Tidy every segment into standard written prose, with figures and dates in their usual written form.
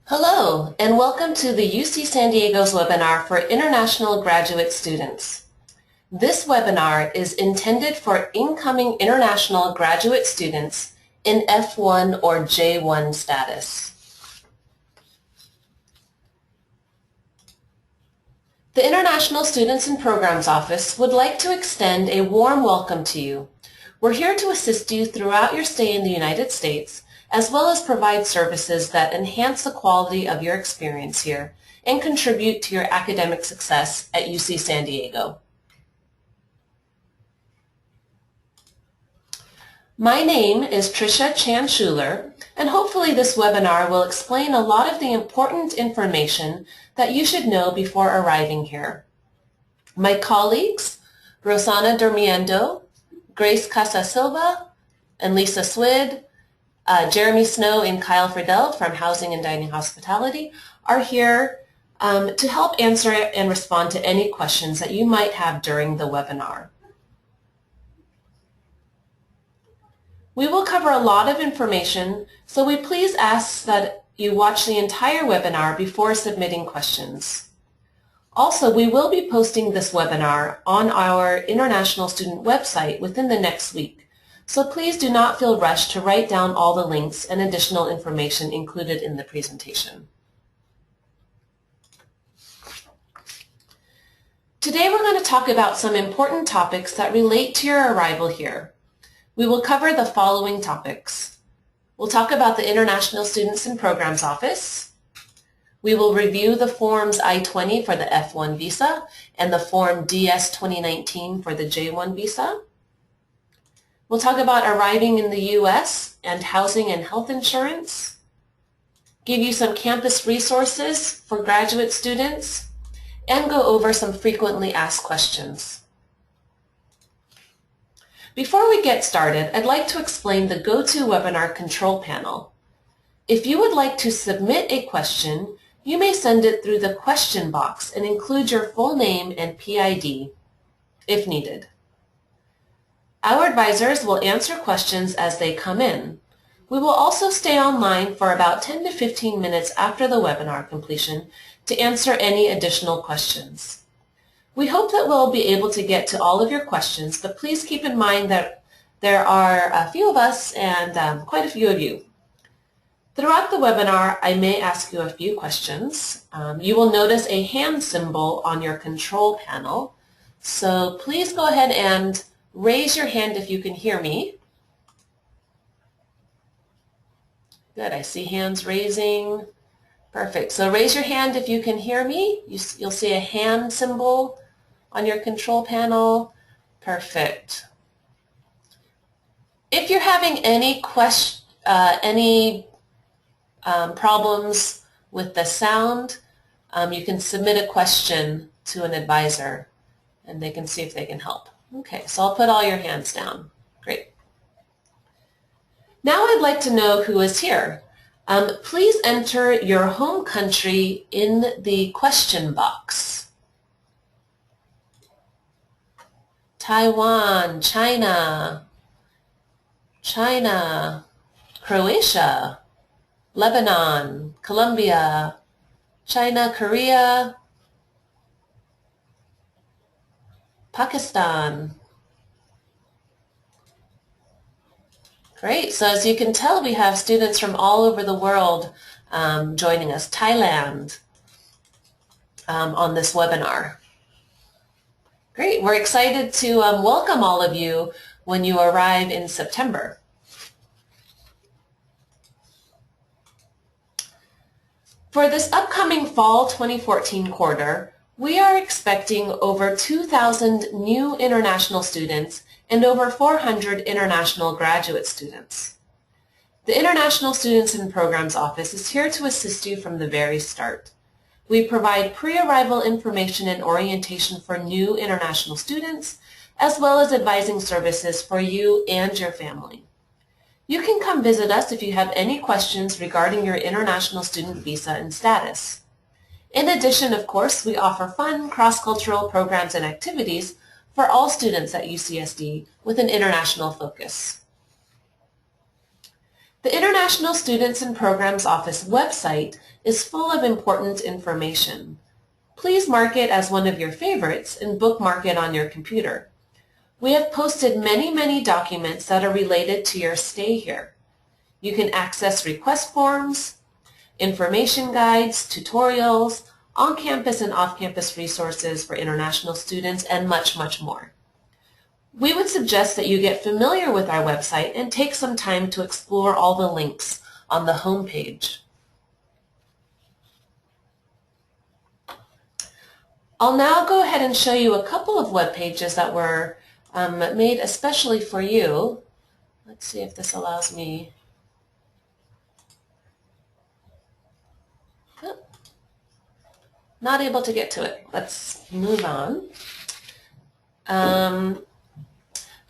Hello, and welcome to the UC San Diego's webinar for international graduate students. This webinar is intended for incoming international graduate students in F1 or J1 status. The International Students and Programs Office would like to extend a warm welcome to you. We're here to assist you throughout your stay in the United States, as well as provide services that enhance the quality of your experience here and contribute to your academic success at UC San Diego. My name is Tricia Chan-Schuler, and hopefully this webinar will explain a lot of the important information that you should know before arriving here. My colleagues, Rosana Durmiendo, Grace Casasilva, and Lisa Swid, Jeremy Snow and Kyle Friedel from Housing and Dining Hospitality are here to help answer and respond to any questions that you might have during the webinar. We will cover a lot of information, so we please ask that you watch the entire webinar before submitting questions. Also, we will be posting this webinar on our international student website within the next week. So please do not feel rushed to write down all the links and additional information included in the presentation. Today we're going to talk about some important topics that relate to your arrival here. We will cover the following topics. We'll talk about the International Students and Programs Office. We will review the Forms I-20 for the F1 visa and the Form DS 2019 for the J1 visa. We'll talk about arriving in the U.S. and housing and health insurance, give you some campus resources for graduate students, and go over some frequently asked questions. Before we get started, I'd like to explain the GoToWebinar control panel. If you would like to submit a question, you may send it through the question box and include your full name and PID if needed. Our advisors will answer questions as they come in. We will also stay online for about 10 to 15 minutes after the webinar completion to answer any additional questions. We hope that we'll be able to get to all of your questions, but please keep in mind that there are a few of us and quite a few of you. Throughout the webinar, I may ask you a few questions. You will notice a hand symbol on your control panel, so please go ahead and raise your hand if you can hear me. Good, I see hands raising. Perfect. So raise your hand if you can hear me. You'll see a hand symbol on your control panel. Perfect. If you're having any problems with the sound, you can submit a question to an advisor and they can see if they can help. Okay, so I'll put all your hands down. Great. Now I'd like to know who is here. Please enter your home country in the question box. Taiwan, China, Croatia, Lebanon, Colombia, China, Korea, Pakistan. Great. So as you can tell, we have students from all over the world joining us. Thailand on this webinar. Great. We're excited to welcome all of you when you arrive in September. For this upcoming fall 2014 quarter, we are expecting over 2,000 new international students and over 400 international graduate students. The International Students and Programs Office is here to assist you from the very start. We provide pre-arrival information and orientation for new international students, as well as advising services for you and your family. You can come visit us if you have any questions regarding your international student visa and status. In addition, of course, we offer fun cross-cultural programs and activities for all students at UCSD with an international focus. The International Students and Programs Office website is full of important information. Please mark it as one of your favorites and bookmark it on your computer. We have posted many documents that are related to your stay here. You can access request forms, information guides, tutorials, on-campus and off-campus resources for international students, and much more. We would suggest that you get familiar with our website and take some time to explore all the links on the home page. I'll now go ahead and show you a couple of web pages that were made especially for you. Let's see if this allows me. Oh, not able to get to it. Let's move on.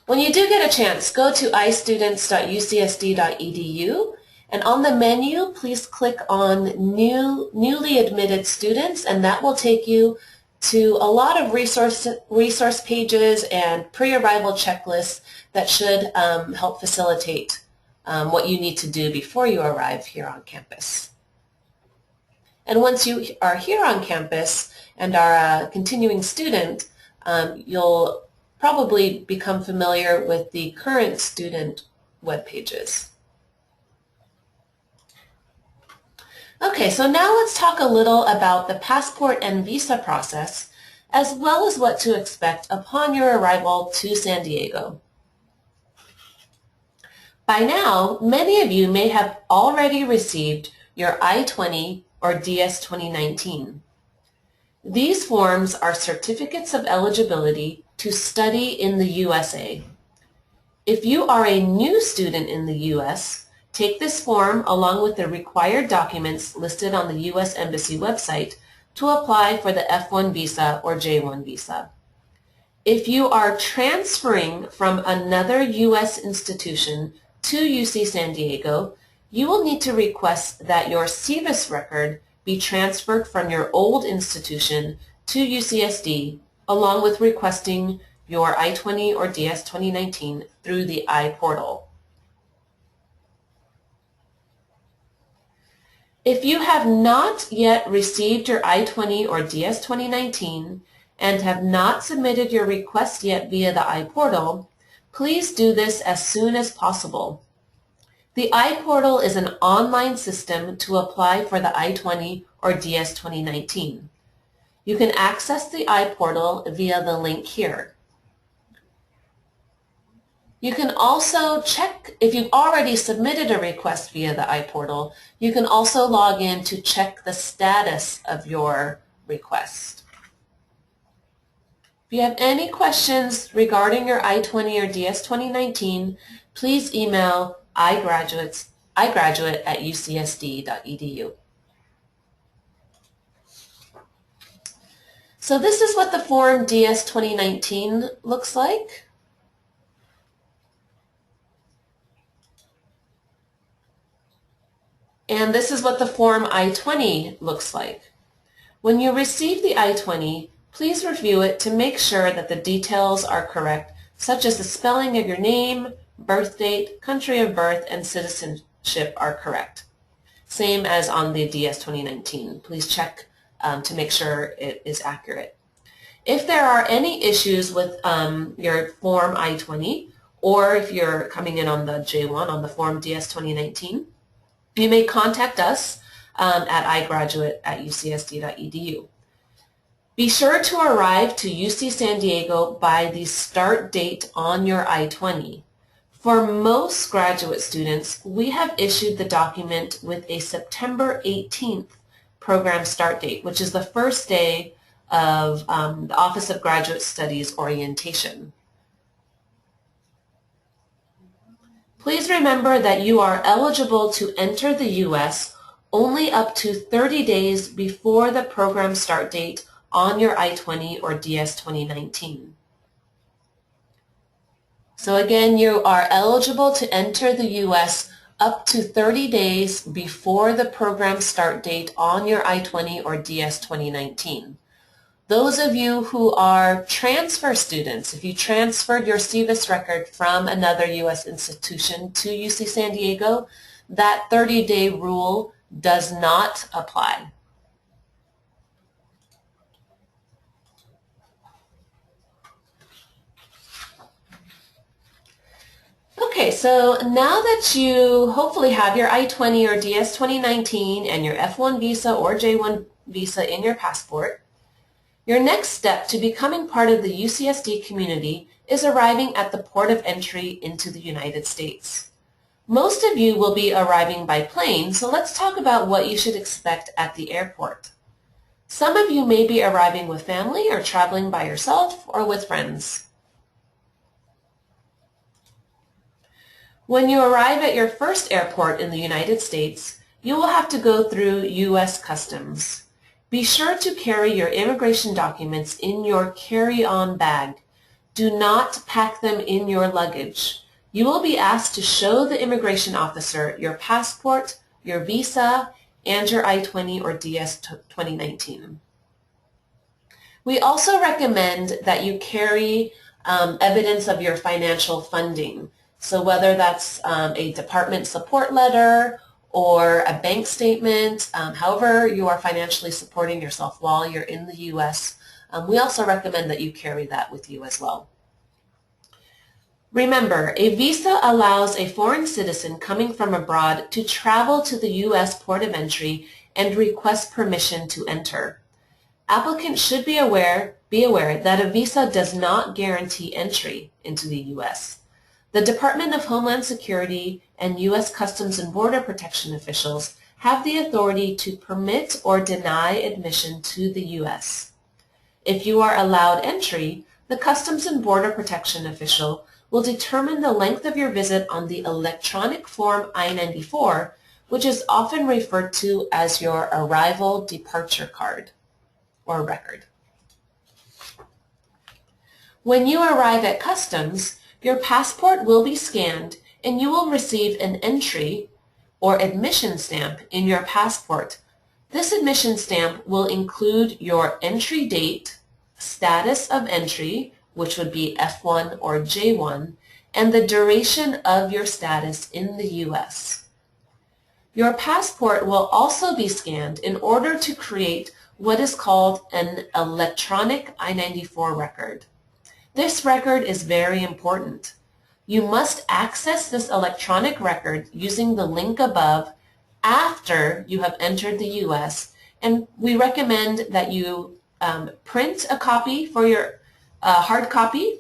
When you do get a chance, go to istudents.ucsd.edu, and on the menu, please click on Newly Admitted Students, and that will take you to a lot of resource pages and pre-arrival checklists that should help facilitate what you need to do before you arrive here on campus. And once you are here on campus and are a continuing student, you'll probably become familiar with the current student web pages. Okay, so now let's talk a little about the passport and visa process, as well as what to expect upon your arrival to San Diego. By now, many of you may have already received your I-20 or DS-2019. These forms are certificates of eligibility to study in the USA. If you are a new student in the U.S., take this form along with the required documents listed on the U.S. Embassy website to apply for the F1 visa or J1 visa. If you are transferring from another U.S. institution to UC San Diego, you will need to request that your SEVIS record be transferred from your old institution to UCSD, along with requesting your I-20 or DS-2019 through the iPortal. If you have not yet received your I-20 or DS-2019 and have not submitted your request yet via the iPortal, please do this as soon as possible. The iPortal is an online system to apply for the I-20 or DS-2019. You can access the iPortal via the link here. You can also check, if you've already submitted a request via the iPortal, you can also log in to check the status of your request. If you have any questions regarding your I-20 or DS-2019, please email igraduate@ucsd.edu. So this is what the form DS-2019 looks like. And this is what the form I-20 looks like. When you receive the I-20, please review it to make sure that the details are correct, such as the spelling of your name, birth date, country of birth, and citizenship are correct. Same as on the DS-2019. Please check to make sure it is accurate. If there are any issues with your form I-20, or if you're coming in on the J1 on the form DS-2019, you may contact us at igraduate@ucsd.edu. Be sure to arrive to UC San Diego by the start date on your I-20. For most graduate students, we have issued the document with a September 18th program start date, which is the first day of the Office of Graduate Studies orientation. Please remember that you are eligible to enter the U.S. only up to 30 days before the program start date on your I-20 or DS-2019. So again, you are eligible to enter the U.S. up to 30 days before the program start date on your I-20 or DS-2019. Those of you who are transfer students, if you transferred your SEVIS record from another U.S. institution to UC San Diego, that 30-day rule does not apply. Okay, so now that you hopefully have your I-20 or DS 2019 and your F1 visa or J1 visa in your passport, your next step to becoming part of the UCSD community is arriving at the port of entry into the United States. Most of you will be arriving by plane, so let's talk about what you should expect at the airport. Some of you may be arriving with family or traveling by yourself or with friends. When you arrive at your first airport in the United States, you will have to go through U.S. Customs. Be sure to carry your immigration documents in your carry-on bag. Do not pack them in your luggage. You will be asked to show the immigration officer your passport, your visa, and your I-20 or DS 2019. We also recommend that you carry evidence of your financial funding. So whether that's a department support letter or a bank statement, however you are financially supporting yourself while you're in the U.S., we also recommend that you carry that with you as well. Remember, a visa allows a foreign citizen coming from abroad to travel to the U.S. port of entry and request permission to enter. Applicants should be aware that a visa does not guarantee entry into the U.S. The Department of Homeland Security and U.S. Customs and Border Protection officials have the authority to permit or deny admission to the U.S. If you are allowed entry, the Customs and Border Protection official will determine the length of your visit on the electronic form I-94, which is often referred to as your arrival departure card or record. When you arrive at Customs, your passport will be scanned and you will receive an entry or admission stamp in your passport. This admission stamp will include your entry date, status of entry, which would be F1 or J1, and the duration of your status in the U.S. Your passport will also be scanned in order to create what is called an electronic I-94 record. This record is very important. You must access this electronic record using the link above after you have entered the U.S., and we recommend that you print a copy for your hard copy,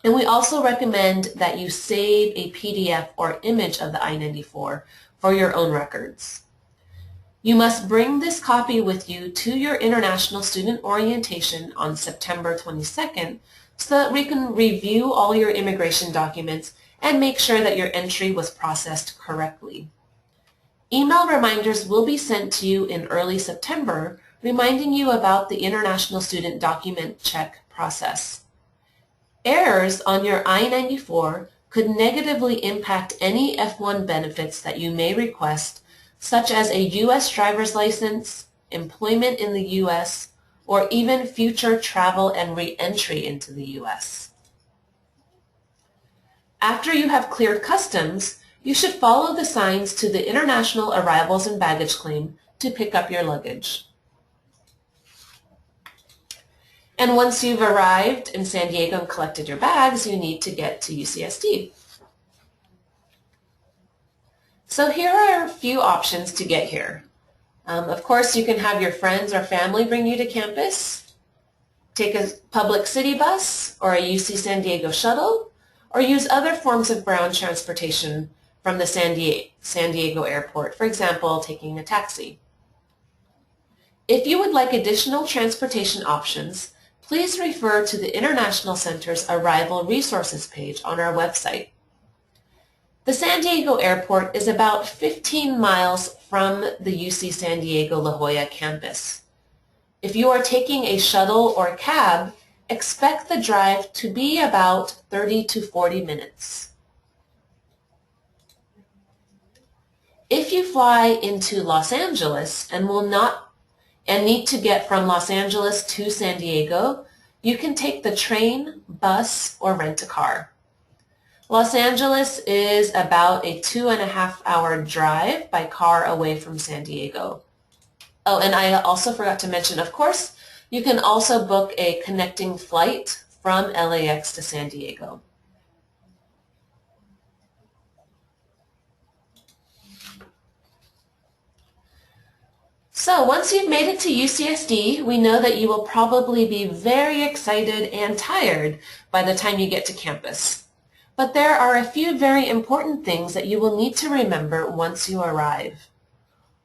and we also recommend that you save a PDF or image of the I-94 for your own records. You must bring this copy with you to your International Student Orientation on September 22nd so that we can review all your immigration documents and make sure that your entry was processed correctly. Email reminders will be sent to you in early September, reminding you about the International Student Document Check process. Errors on your I-94 could negatively impact any F1 benefits that you may request, such as a U.S. driver's license, employment in the U.S., or even future travel and re-entry into the U.S. After you have cleared customs, you should follow the signs to the International Arrivals and Baggage Claim to pick up your luggage. And once you've arrived in San Diego and collected your bags, you need to get to UCSD. So here are a few options to get here. Of course, you can have your friends or family bring you to campus, take a public city bus or a UC San Diego shuttle, or use other forms of ground transportation from the San Diego airport, for example, taking a taxi. If you would like additional transportation options, please refer to the International Center's Arrival Resources page on our website. The San Diego airport is about 15 miles from the UC San Diego La Jolla campus. If you are taking a shuttle or cab, expect the drive to be about 30 to 40 minutes. If you fly into Los Angeles and need to get from Los Angeles to San Diego, you can take the train, bus, or rent a car. Los Angeles is about a 2.5-hour drive by car away from San Diego. Oh, and I also forgot to mention, of course, you can also book a connecting flight from LAX to San Diego. So once you've made it to UCSD, we know that you will probably be very excited and tired by the time you get to campus. But there are a few very important things that you will need to remember once you arrive.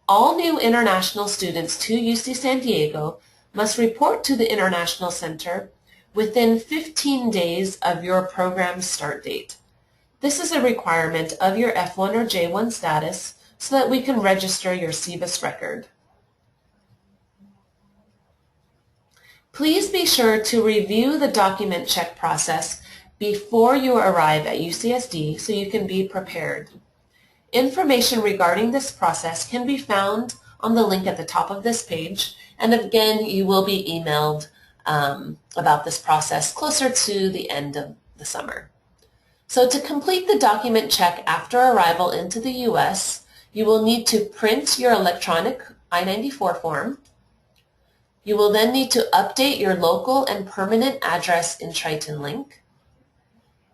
All new international students to UC San Diego must report to the International Center within 15 days of your program's start date. This is a requirement of your F1 or J1 status so that we can register your CBIS record. Please be sure to review the document check process before you arrive at UCSD so you can be prepared. Information regarding this process can be found on the link at the top of this page, and again, you will be emailed about this process closer to the end of the summer. So to complete the document check after arrival into the U.S., you will need to print your electronic I-94 form. You will then need to update your local and permanent address in Triton Link,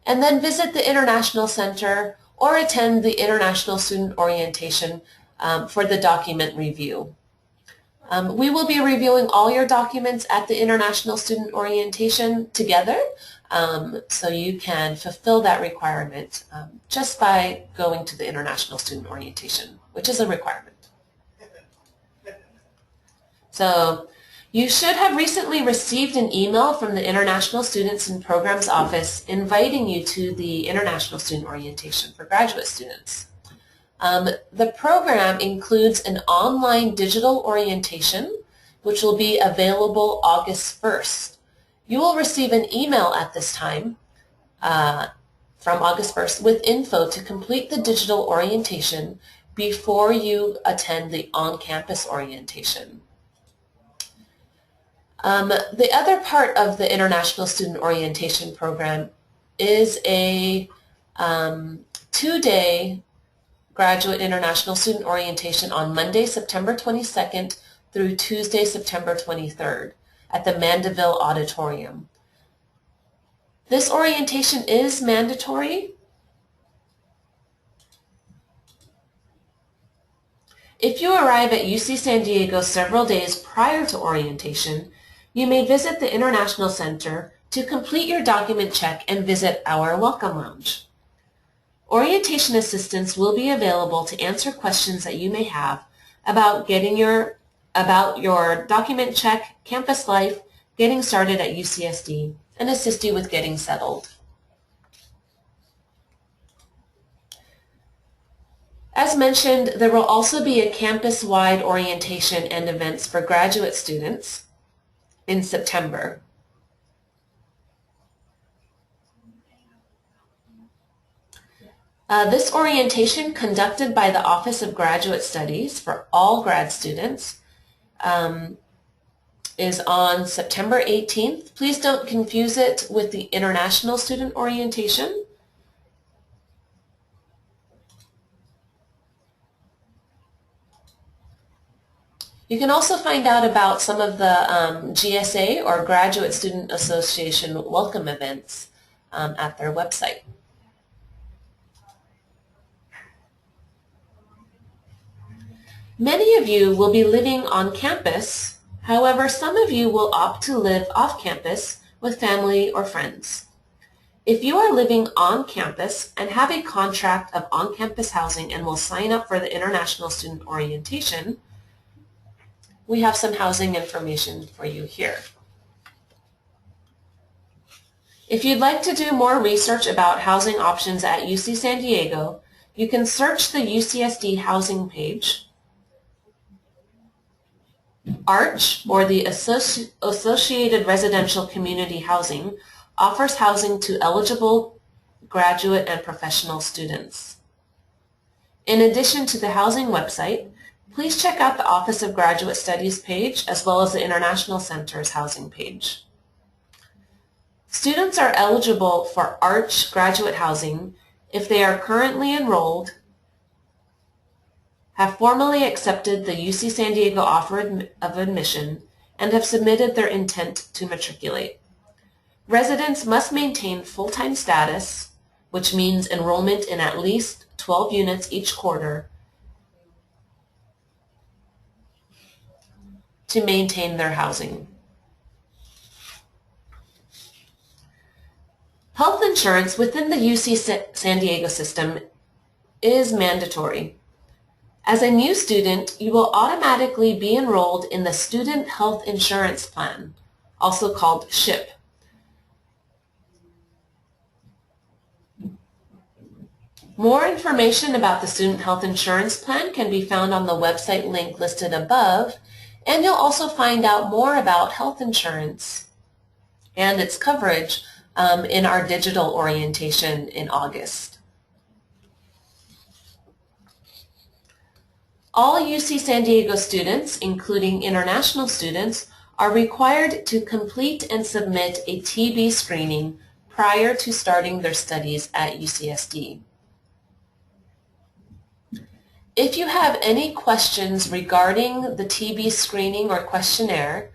and then visit the International Center or attend the International Student Orientation for the document review. We will be reviewing all your documents at the International Student Orientation together, so you can fulfill that requirement just by going to the International Student Orientation, which is a requirement. So you should have recently received an email from the International Students and Programs Office inviting you to the International Student Orientation for graduate students. The program includes an online digital orientation, which will be available August 1st. You will receive an email at this time from August 1st with info to complete the digital orientation before you attend the on-campus orientation. The other part of the International Student Orientation Program is a 2-day graduate international student orientation on Monday, September 22nd through Tuesday, September 23rd at the Mandeville Auditorium. This orientation is mandatory. If you arrive at UC San Diego several days prior to orientation, you may visit the International Center to complete your document check and visit our Welcome Lounge. Orientation assistants will be available to answer questions that you may have about your document check, campus life, getting started at UCSD, and assist you with getting settled. As mentioned, there will also be a campus-wide orientation and events for graduate students in September. This orientation, conducted by the Office of Graduate Studies for all grad students, is on September 18th. Please don't confuse it with the International Student Orientation. You can also find out about some of the GSA or Graduate Student Association welcome events at their website. Many of you will be living on campus. However, some of you will opt to live off campus with family or friends. If you are living on campus and have a contract of on-campus housing and will sign up for the International Student Orientation, we have some housing information for you here. If you'd like to do more research about housing options at UC San Diego, you can search the UCSD housing page. ARCH, or the Associated Residential Community Housing, offers housing to eligible graduate and professional students. In addition to the housing website, please check out the Office of Graduate Studies page as well as the International Center's housing page. Students are eligible for ARCH graduate housing if they are currently enrolled, have formally accepted the UC San Diego offer of admission, and have submitted their intent to matriculate. Residents must maintain full-time status, which means enrollment in at least 12 units each quarter, to maintain their housing. Health insurance within the UC San Diego system is mandatory. As a new student, you will automatically be enrolled in the Student Health Insurance Plan, also called SHIP. More information about the Student Health Insurance Plan can be found on the website link listed above, and you'll also find out more about health insurance and its coverage in our digital orientation in August. All UC San Diego students, including international students, are required to complete and submit a TB screening prior to starting their studies at UCSD. If you have any questions regarding the TB screening or questionnaire,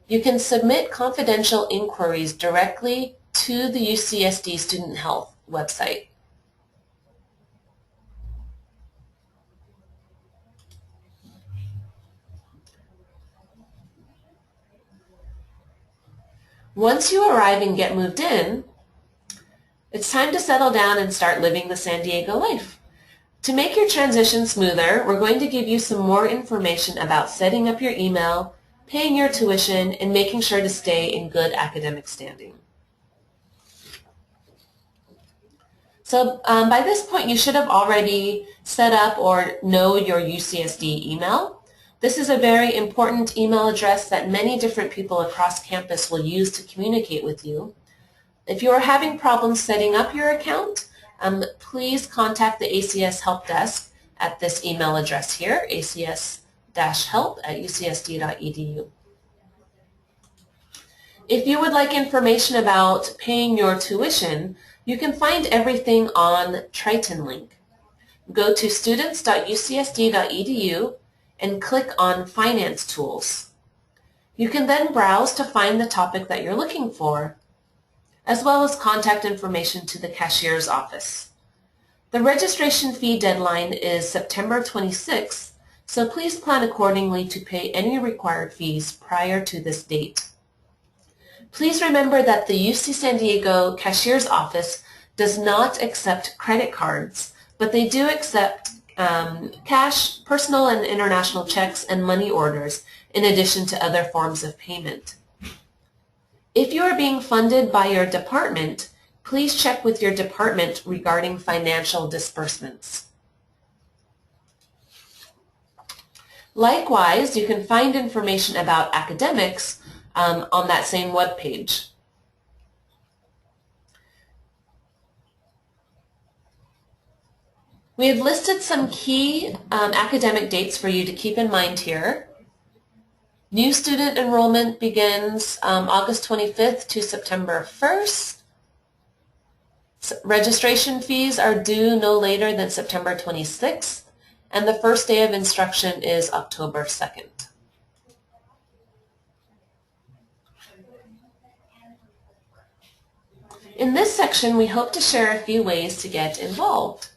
you can submit confidential inquiries directly to the UCSD Student Health website. Once you arrive and get moved in, it's time to settle down and start living the San Diego life. To make your transition smoother, we're going to give you some more information about setting up your email, paying your tuition, and making sure to stay in good academic standing. So by this point, you should have already set up or know your UCSD email. This is a very important email address that many different people across campus will use to communicate with you. If you are having problems setting up your account, please contact the ACS Help Desk at this email address here, acs-help@ucsd.edu. If you would like information about paying your tuition, you can find everything on Triton link. Go to students.ucsd.edu and click on Finance Tools. You can then browse to find the topic that you're looking for, as well as contact information to the cashier's office. The registration fee deadline is September 26th, so please plan accordingly to pay any required fees prior to this date. Please remember that the UC San Diego cashier's office does not accept credit cards, but they do accept cash, personal and international checks, and money orders, in addition to other forms of payment. If you are being funded by your department, please check with your department regarding financial disbursements. Likewise, you can find information about academics on that same webpage. We have listed some key academic dates for you to keep in mind here. New student enrollment begins August 25th to September 1st. Registration fees are due no later than September 26th, and the first day of instruction is October 2nd. In this section, we hope to share a few ways to get involved.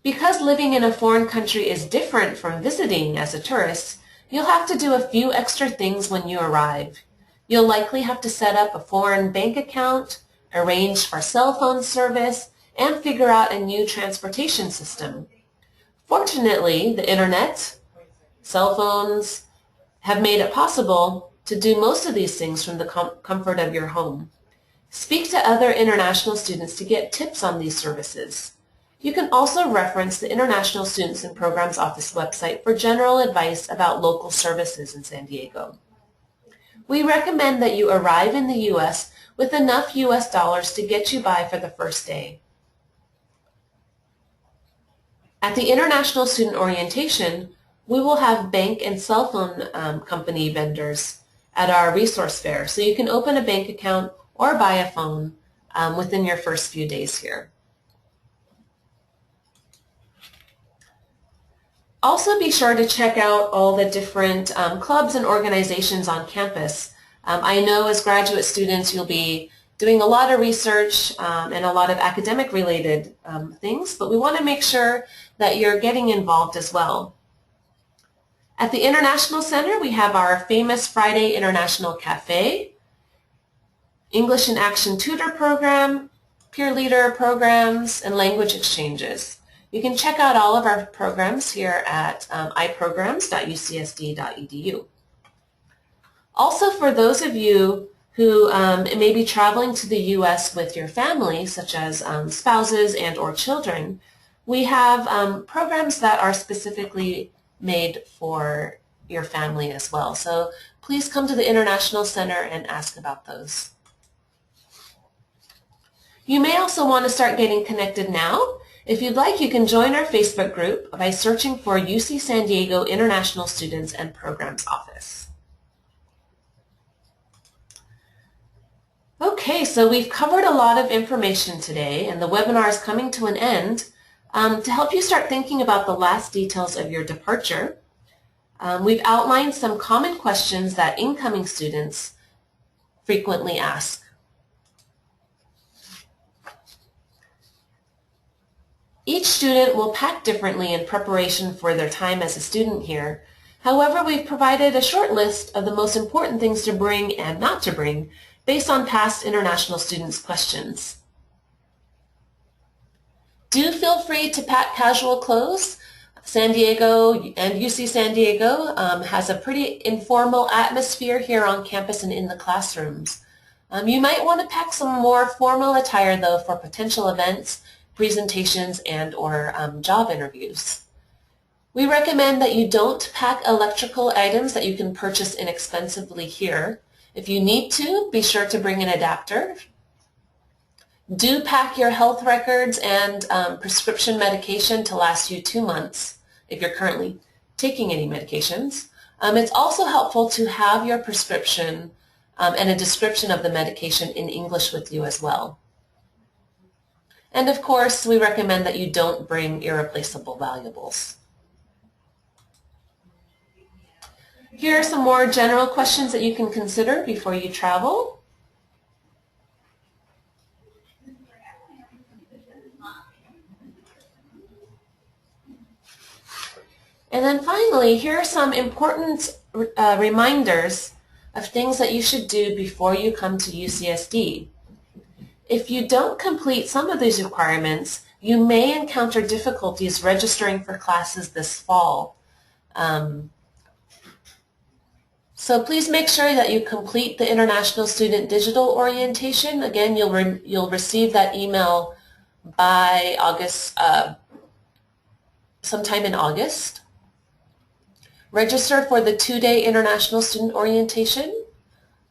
Because living in a foreign country is different from visiting as a tourist, you'll have to do a few extra things when you arrive. You'll likely have to set up a foreign bank account, arrange for cell phone service, and figure out a new transportation system. Fortunately, the internet, cell phones, have made it possible to do most of these things from the comfort of your home. Speak to other international students to get tips on these services. You can also reference the International Students and Programs Office website for general advice about local services in San Diego. We recommend that you arrive in the U.S. with enough U.S. dollars to get you by for the first day. At the International Student Orientation, we will have bank and cell phone company vendors at our resource fair. So you can open a bank account or buy a phone within your first few days here. Also be sure to check out all the different clubs and organizations on campus. I know as graduate students you'll be doing a lot of research and a lot of academic related things, but we want to make sure that you're getting involved as well. At the International Center, we have our famous Friday International Cafe, English in Action Tutor Program, Peer Leader programs, and language exchanges. You can check out all of our programs here at iprograms.ucsd.edu. Also, for those of you who may be traveling to the U.S. with your family, such as spouses and or children, we have programs that are specifically made for your family as well. So please come to the International Center and ask about those. You may also want to start getting connected now. If you'd like, you can join our Facebook group by searching for UC San Diego International Students and Programs Office. Okay, so we've covered a lot of information today, and the webinar is coming to an end. To help you start thinking about the last details of your departure, we've outlined some common questions that incoming students frequently ask. Each student will pack differently in preparation for their time as a student here. However, we've provided a short list of the most important things to bring and not to bring based on past international students' questions. Do feel free to pack casual clothes. San Diego and UC San Diego has a pretty informal atmosphere here on campus and in the classrooms. You might want to pack some more formal attire though for potential events, presentations, and or job interviews. We recommend that you don't pack electrical items that you can purchase inexpensively here. If you need to, be sure to bring an adapter. Do pack your health records and prescription medication to last you 2 months if you're currently taking any medications. It's also helpful to have your prescription and a description of the medication in English with you as well. And of course, we recommend that you don't bring irreplaceable valuables. Here are some more general questions that you can consider before you travel. And then finally, here are some important reminders of things that you should do before you come to UCSD. If you don't complete some of these requirements, you may encounter difficulties registering for classes this fall. So please make sure that you complete the International Student Digital Orientation. Again, you'll receive that email by August, sometime in August. Register for the 2-day International Student Orientation.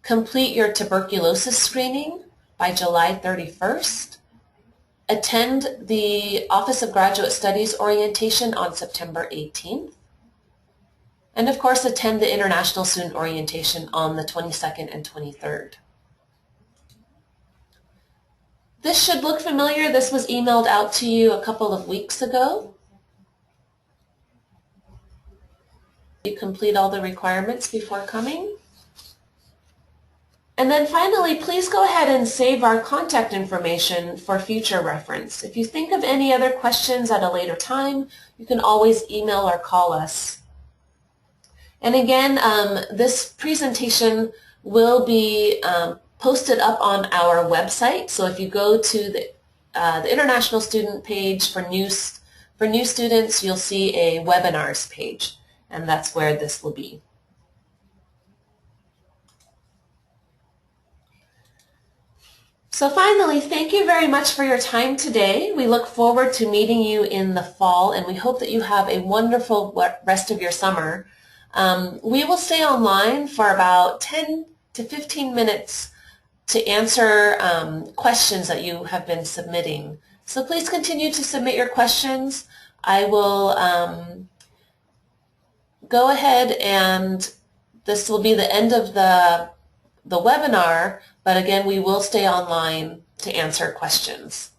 Complete your tuberculosis screening by July 31st. Attend the Office of Graduate Studies orientation on September 18th. And of course, attend the International Student Orientation on the 22nd and 23rd. This should look familiar. This was emailed out to you a couple of weeks ago. You complete all the requirements before coming. And then finally, please go ahead and save our contact information for future reference. If you think of any other questions at a later time, you can always email or call us. And again, this presentation will be posted up on our website. So if you go to the International Student page for new students, you'll see a webinars page, and that's where this will be. So finally, thank you very much for your time today. We look forward to meeting you in the fall, and we hope that you have a wonderful rest of your summer. We will stay online for about 10 to 15 minutes to answer questions that you have been submitting. So please continue to submit your questions. I will go ahead and This will be the end of the webinar, but again, we will stay online to answer questions.